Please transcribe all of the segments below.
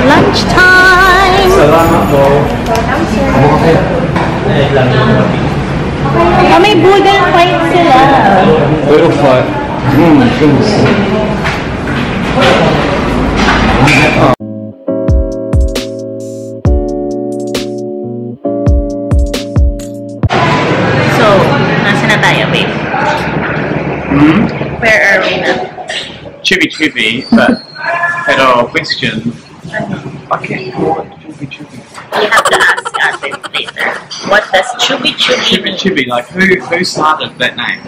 Lunchtime! Salamat po. Oh, may boodle fight sila. Boodle fight. Goodness. So, nasa na tayo, babe? Where are we now? Chibi, pero question. Okay. You have to ask us it later. What does chubi Chibi, like who started that name?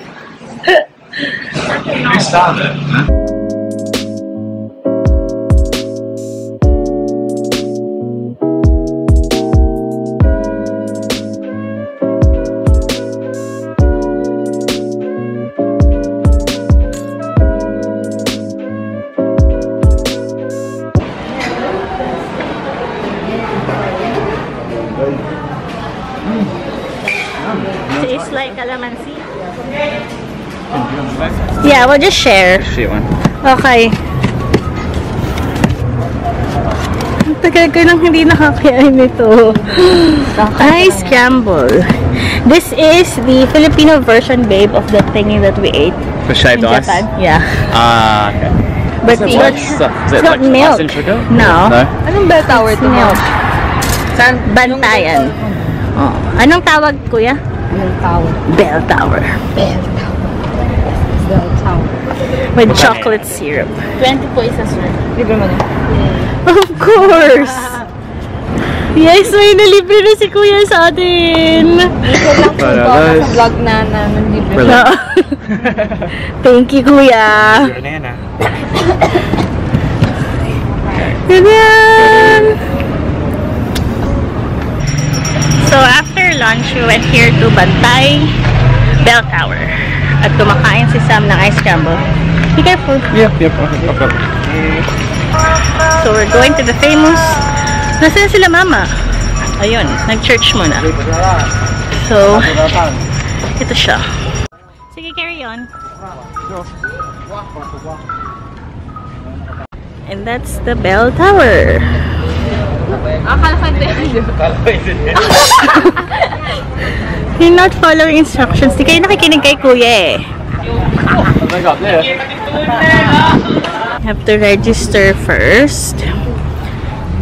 Who started it? Huh? Tastes like calamansi. Yeah, we'll just share. Share one. Okay. Ang tagal ko nang hindi nakakain nito. Ice scramble. This is the Filipino version, babe, of the thingy that we ate The shaved in ice? Japan. Yeah. Okay. But Is it's it not like milk. ice and sugar? No. No? Anong bell tower to Milk. Saan? Bantayan. Oh. Anong tawag, kuya? Bell tower. Bell tower. Bell tower. Bell tower. With chocolate syrup. 20 po isa, sir. Libre mo na. Of course! Yes, may nalibre na si kuya sa atin! Ito lang po Para po guys. sa vlog na libre. Really? No. Thank you, kuya! Banana. Ganyan! So, after lunch, we went here to Bantay Bell Tower. At kumakain si Sam ng ice scramble. Be careful! Yep. Okay. So, we're going to the famous... Nasaan sila, mama? Ayun, nag-church muna. So, ito siya. Sige, carry on. And that's the bell tower. You're not following instructions. Di kayo nakikinig kay kuya eh. You have to register first.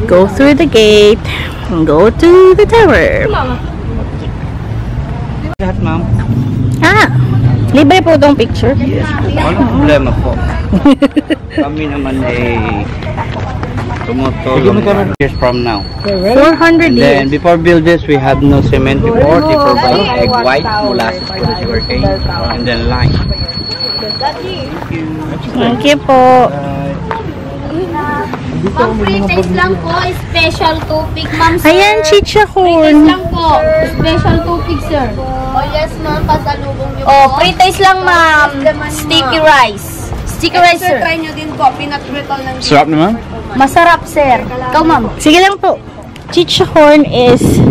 Go through the gate and go to the tower. Lahat, ma'am. Ah, libre po itong picture. Walang problema po. Kami naman ay tumutulong years from now. 400 And then years. before build this, we have no cement before. They provide egg white, molasses for the sugarcane, and then lime. Thank you po. Ma'am, free taste lang po. Special tupig, ma'am, sir. Ayan, chicha Free taste corn. lang po. Special tupig, sir. Oh, yes, ma'am. Pasalubong niyo po. Oh, free taste lang, ma'am. Sticky rice. Sticky rice, sir. Try nyo din po. Peanut brittle ng Sarap naman. Masarap, sir. Ikaw, ma'am. Sige lang po. Chicha corn is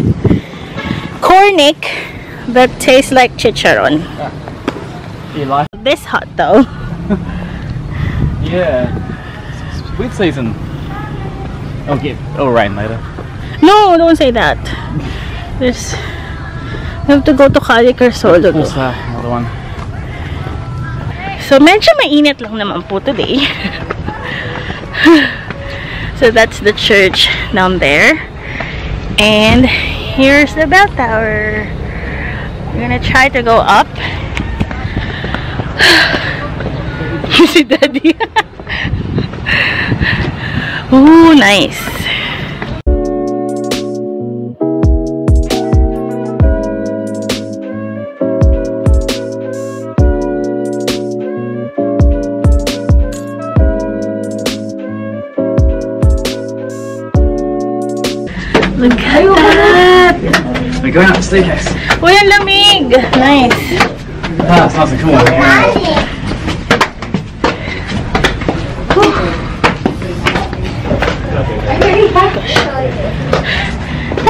cornic that tastes like chicharon. You like? This hot though. Yeah. Sweet season. Okay. It'll rain later. No, don't say that. There's... We have to go to Calle Crisologo. What's that? Another one. So, medyo mainit lang naman po today. So, that's the church down there. And here's the bell tower. We're gonna try to go up. You see Daddy? Ooh, nice. We're going up the staircase. Uy, ang lamig! Nice. Ah, it's nice and cool. Ano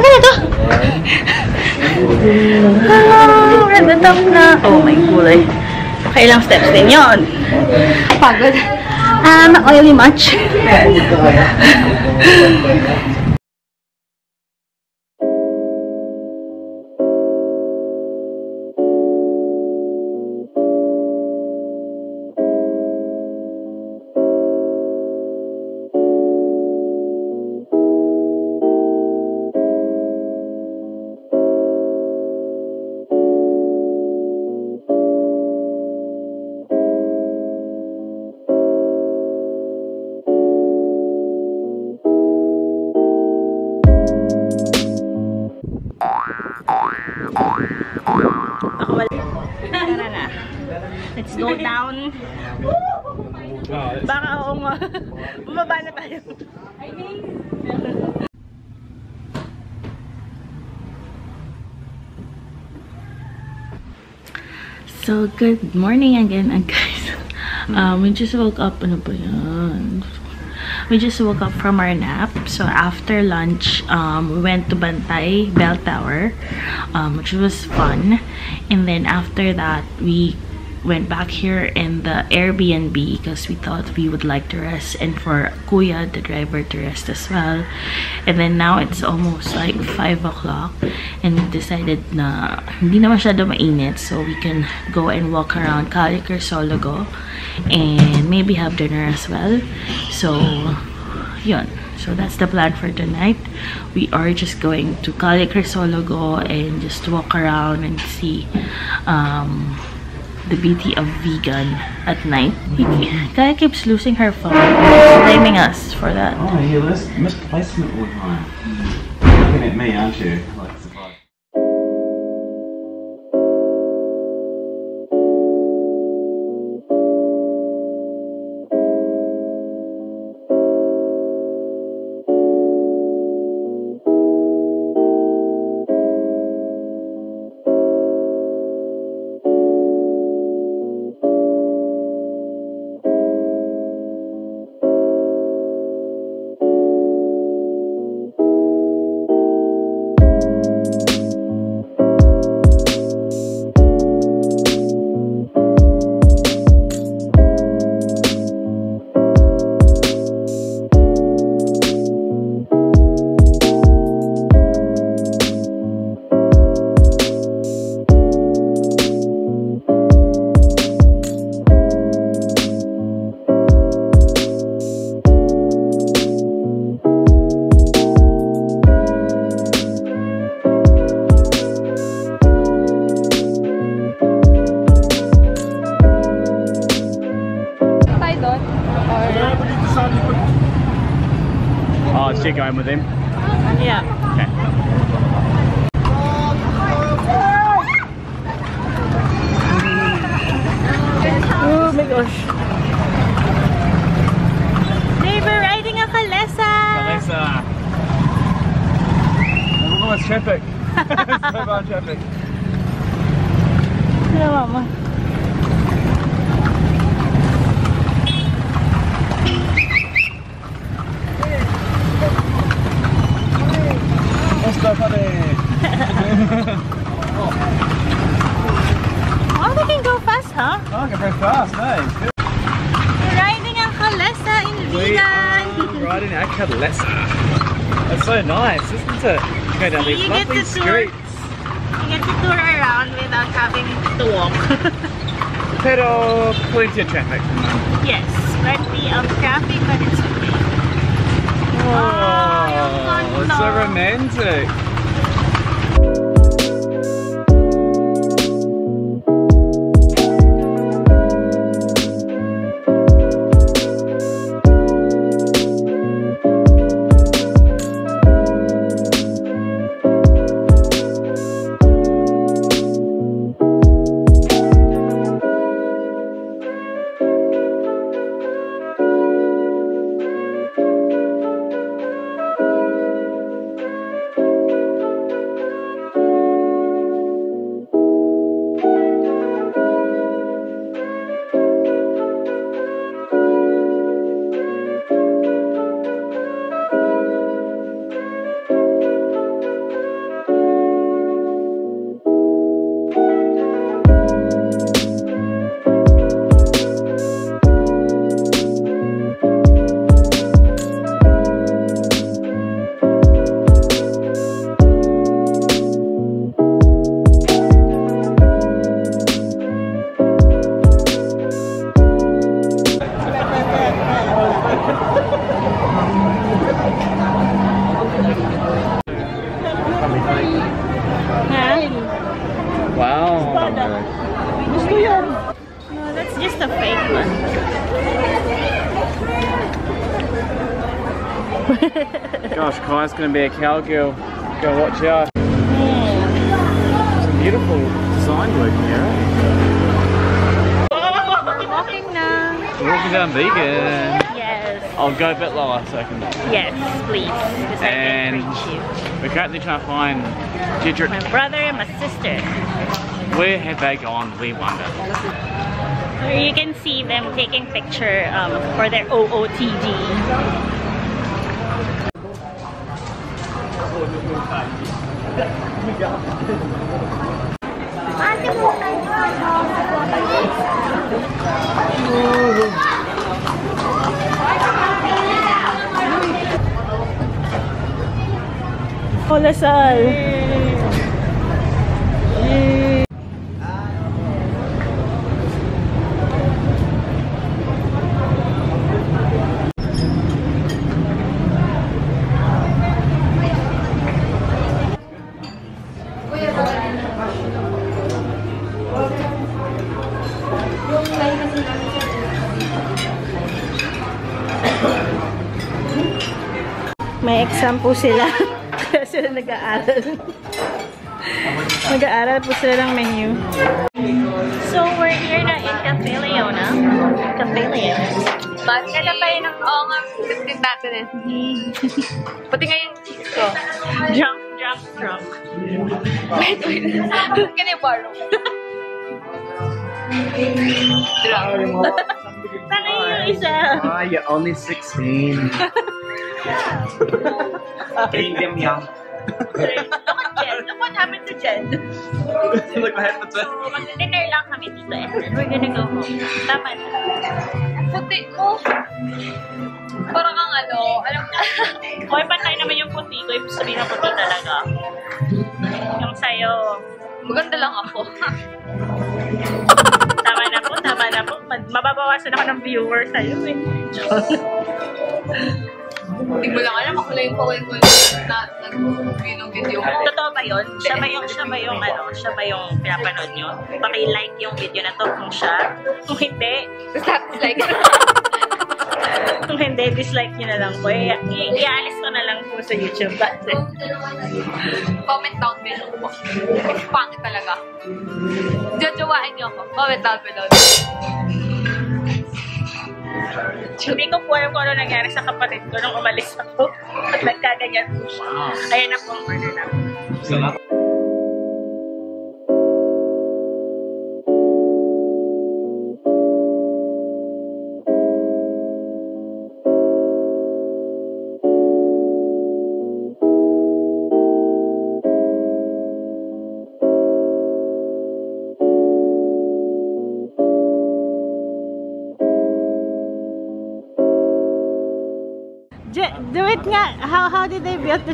na to? We're at the top na. Oh my gulay. Kailang steps din yun. Pagod. Not oily much. Tara na. Let's go down. Baka oo nga. Bumaba na tayo. So, good morning again, guys. We just woke up. Ano ba yan? We just woke up from our nap. So after lunch, we went to Bantay Bell Tower, which was fun. And then after that, we went back here in the Airbnb because we thought we would like to rest, and for Kuya, the driver, to rest as well. And then now it's almost like 5 o'clock, and we decided na hindi na masyado mainit, so we can go and walk around Calle Crisologo and maybe have dinner as well. So yun. So that's the plan for tonight. We are just going to Calle Crisologo and just walk around and see the beauty of Vigan at night. Kaya keeps losing her phone. She's blaming us for that. Oh, you misplacement all the time. Looking at me, aren't you? Like, surprise. Oh, is she going with him? Yeah. Okay. Oh my gosh. They were riding a kalesa. Kalesa. Look at all this traffic. So much traffic. Hello, Mama. Oh, they can go fast, huh? Oh, I can very fast, nice. Good. We're riding a kalesa in Vigan. Riding a kalesa. That's so nice, isn't it? Go down these lovely streets. You get to tour around without having to walk. Pero plenty of traffic. Yes, plenty of traffic, but it's okay. Oh, it's so romantic. mabait ba? Gosh, Kai's gonna be a cowgirl. Go watch out. Some beautiful design work here. Walking now. We're walking down Vigan. Yes. I'll go a bit lower so I can. Yes, please. Because I can reach you. We're currently trying to find Didrik. My brother and my sister. Where have they gone? We wonder. You can see them taking picture for their OOTD. Hola, Sal. May exam po sila. Kaya sila nag-aaral. Nag-aaral po sila ng menu. So, we're here na in Cafe Leona. Cafe Leona. Kaya tayo ng, oo nga, biscuit natin eh. Pati nga yung cheeks ko. Drunk. Wait. Can you borrow? Drunk. Sana yung isa. Ah, you're only 16. Being them young. Look at Jen. Look what happened to Jen. Look what happened to So, mag-dinner lang kami dito and then we're gonna go home. Tama na. Puti mo. Parang kang ano, alam mo. Okay, pantay naman yung puti ko. Ibig sabihin ng puti talaga. Yung sa'yo. Maganda lang ako. Tama na po. Mababawasan ako ng viewers sa'yo eh. Hindi mo lang alam, ako lang yung pawin-pawin na nag-view ng video ko. Totoo ba yun? Siya ba yung pinapanood nyo? Paki-like yung video na to kung siya. Kung hindi, Like, kung hindi, dislike nyo na lang po. I-alis ko na lang po sa YouTube. That's it. comment down below po. Pangit talaga. Jojowain niyo ako. Comment down below. Hindi ko po alam kung ano nangyari sa kapatid ko nung umalis ako. At nagkaganyan po siya. Ayan na po ang order namin. Do it nga. How did they build the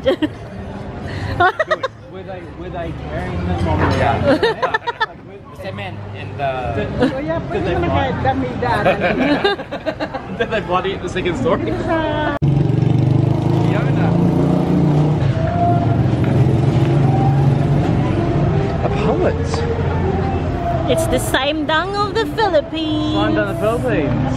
Were they carrying them on the cement and did they body it the second story? A poet. It's the Saimdang of the Philippines. Climbed down the Philippines.